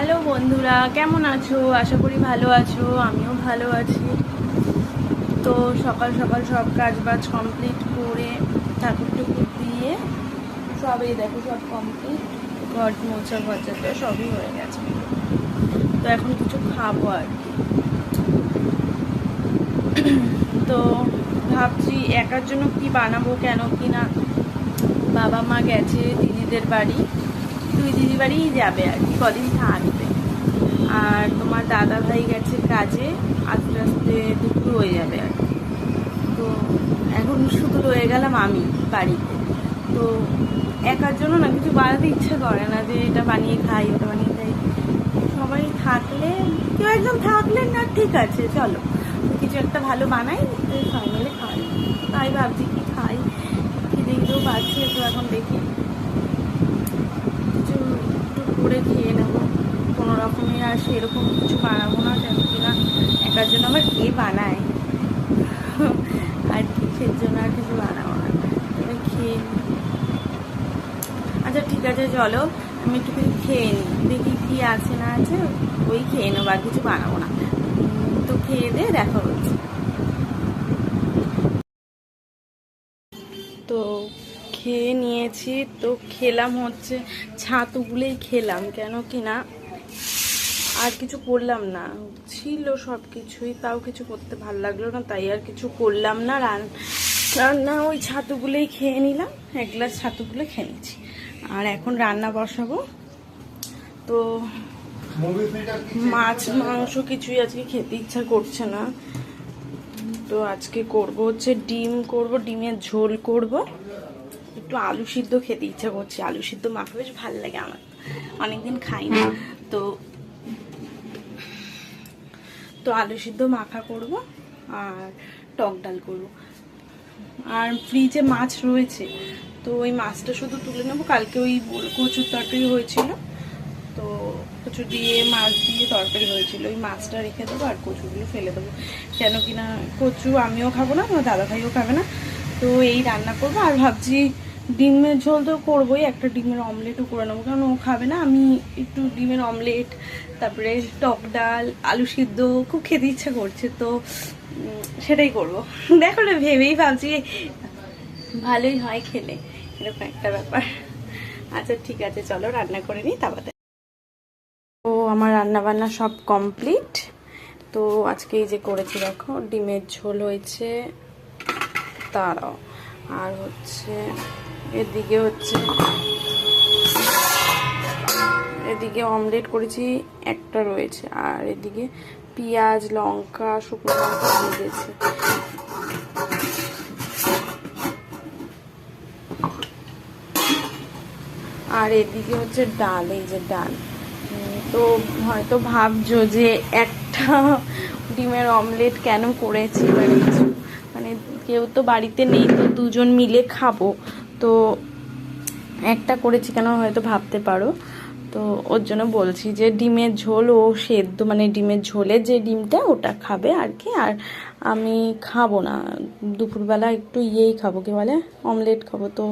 Hello বন্ধুরা, কেমন আছো? আশা করি ভালো আছো। আমিও ভালো আছি। তো সকাল সকাল সব কাজ বাজ কমপ্লিট করে ঠাকুর টুকুর দিয়ে সবই দেখো সব কমপ্লিট। ঘর মোছা ঘরটা সবই হয়ে গেছে। তো এখন কিছু খাবো আর কি। তো ভাবছি একার জন্য কি বানাবো, কেন কি না বাবা মা গেছে দিদিদের বাড়ি, দুই দিদি বাড়িই যাবে আর কি, কদিন থাকবে। আর তোমার দাদা ভাই গেছে কাজে, আস্তে আস্তে দুপুর হয়ে যাবে আর কি। তো এখন শুধু রয়ে গেলাম আমি বাড়িতে। তো একার জন্য না কিছু বানাতে ইচ্ছে করে না, যে এটা বানিয়ে খাই ওটা বানিয়ে খাই। সবাই থাকলে, কেউ একদম থাকলে না ঠিক আছে চলো কিছু একটা ভালো বানাই, সবাই মিলে খাই। তাই ভাবছি কি খাই, খিদেও পাচ্ছে। তো এখন দেখি কিছু একটু করে খেয়ে নেবো কোনো রকমই। আর সেরকম কিছু বানাবো না, কেন কিনা একার জন্য আবার কে বানায় আর কি, সেই জন্য আর কিছু বানাবো না, তবে খেয়ে নিই। আচ্ছা ঠিক আছে চলো, আমি একটু খেয়ে নিই, দেখি কি আছে না আছে, ওই খেয়ে নেবো, আর কিছু বানাবো না। তো খেয়ে দিয়ে দেখা হচ্ছে। তো খেয়ে নিয়েছি, তো খেলাম হচ্ছে ছাতুগুলোই খেলাম, কেন কি না আর কিছু করলাম না, ছিল সব কিছুই, তাও কিছু করতে ভালো লাগলো না, তাই আর কিছু করলাম না। রান্না ওই ছাতুগুলোই খেয়ে নিলাম, এক গ্লাস ছাতুগুলো খেয়ে নিচ্ছি। আর এখন রান্না বসাবো। তো মাছ মাংস কিছুই আজকে খেতে ইচ্ছা করছে না। তো আজকে করব হচ্ছে ডিম করব, ডিমের ঝোল করব, একটু আলু সিদ্ধ খেতে ইচ্ছা করছে। আলু সিদ্ধ মাখা বেশ ভালো লাগে আমার, অনেকদিন খাই না। তো আলু সিদ্ধ মাখা করব আর টক ডাল করব। আর ফ্রিজে মাছ রয়েছে, তো ওই মাছটা শুধু তুলে নেবো। কালকে ওই কচুর তরকারি হয়েছিল, তো কচু দিয়ে মাছ দিয়ে তরকারি হয়েছিল, ওই মাছটা রেখে দেবো আর কচুগুলো ফেলে দেবো। কেন কিনা কচু আমিও খাবো না, আমার দাদা ভাইও খাবে না। তো এই রান্না করবো। আর ভাবছি ডিমের ঝোল তো করবোই, একটা ডিমের অমলেটও করে নেবো, কারণ ও খাবে না। আমি একটু ডিমের অমলেট, তারপরে টক ডাল, আলু সিদ্ধ খুব খেতে ইচ্ছা করছে, তো সেটাই করবো। দেখো না, ভেবেই ভাবছি ভালোই হয় খেলে, এরকম একটা ব্যাপার। আচ্ছা ঠিক আছে চলো রান্না করে নিই, তারপরে। তো আমার রান্না বান্না সব কমপ্লিট। তো আজকে এই যে করেছি দেখো, ডিমের ঝোল হয়েছে, তারাও আর হচ্ছে এদিকে অমলেট করেছি, একটা রয়েছে। আর এদিকে পেঁয়াজ লঙ্কা শুকনো লঙ্কা ভেজেছি। আর এদিকে হচ্ছে ডাল, এই যে ডাল। তো হয়তো ভাবছো যে একটা ডিমের অমলেট কেন করেছি, মানে কেউ তো বাড়িতে নেই, তো দুজন মিলে খাবো, তো একটা করেছি কেন হয়তো ভাবতে পারো। তো ওর জন্য বলছি যে ডিমের ঝোল ও সেদ্ধ, মানে ডিমের ঝোলের যে ডিমটা ওটা খাবে আর কি। আর আমি খাবো না, দুপুরবেলা একটু ইয়েই খাবো, কি বলে অমলেট খাবো। তো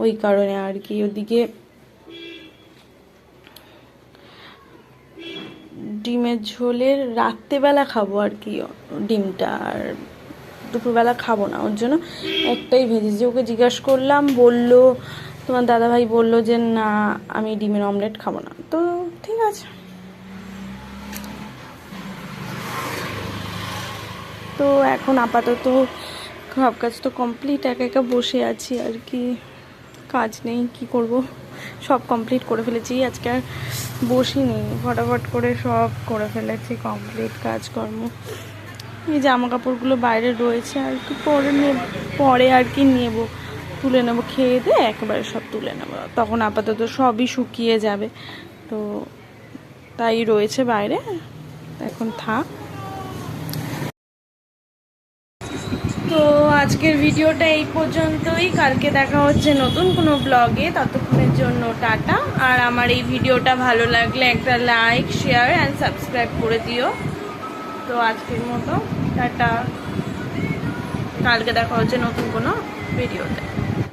ওই কারণে আর কি। ওদিকে ডিমের ঝোলের রাত্রেবেলা খাবো আর কি ডিমটা, আর দুপুরবেলা খাবো না, ওর জন্য একটাই ভেজেছি। ওকে জিজ্ঞাসা করলাম, বললো তোমার দাদাভাই বললো যে না আমি ডিমের অমলেট খাবো না। তো ঠিক আছে। তো এখন আপাতত সব কাজ তো কমপ্লিট, একা একা বসে আছি আর কি, কাজ নেই, কি করব, সব কমপ্লিট করে ফেলেছি। আজকে আর বসিনি, ফটাফট করে সব করে ফেলেছি কমপ্লিট কাজকর্ম। এই জামা কাপড়গুলো বাইরে রয়েছে আর কি, পরে আর কি নেব, তুলে নেবো, খেয়ে দিয়ে একেবারে সব তুলে নেবো, তখন আপাতত সবই শুকিয়ে যাবে। তো তাই রয়েছে বাইরে, এখন থাক। তো আজকের ভিডিওটা এই পর্যন্তই, কালকে দেখা হচ্ছে নতুন কোনো ব্লগে, ততক্ষণের জন্য টাটা। আর আমার এই ভিডিওটা ভালো লাগলে একটা লাইক শেয়ার অ্যান্ড সাবস্ক্রাইব করে দিও। তো আজকের মতো টাটা, কালকে দেখা হচ্ছে নতুন কোনো ভিডিওতে।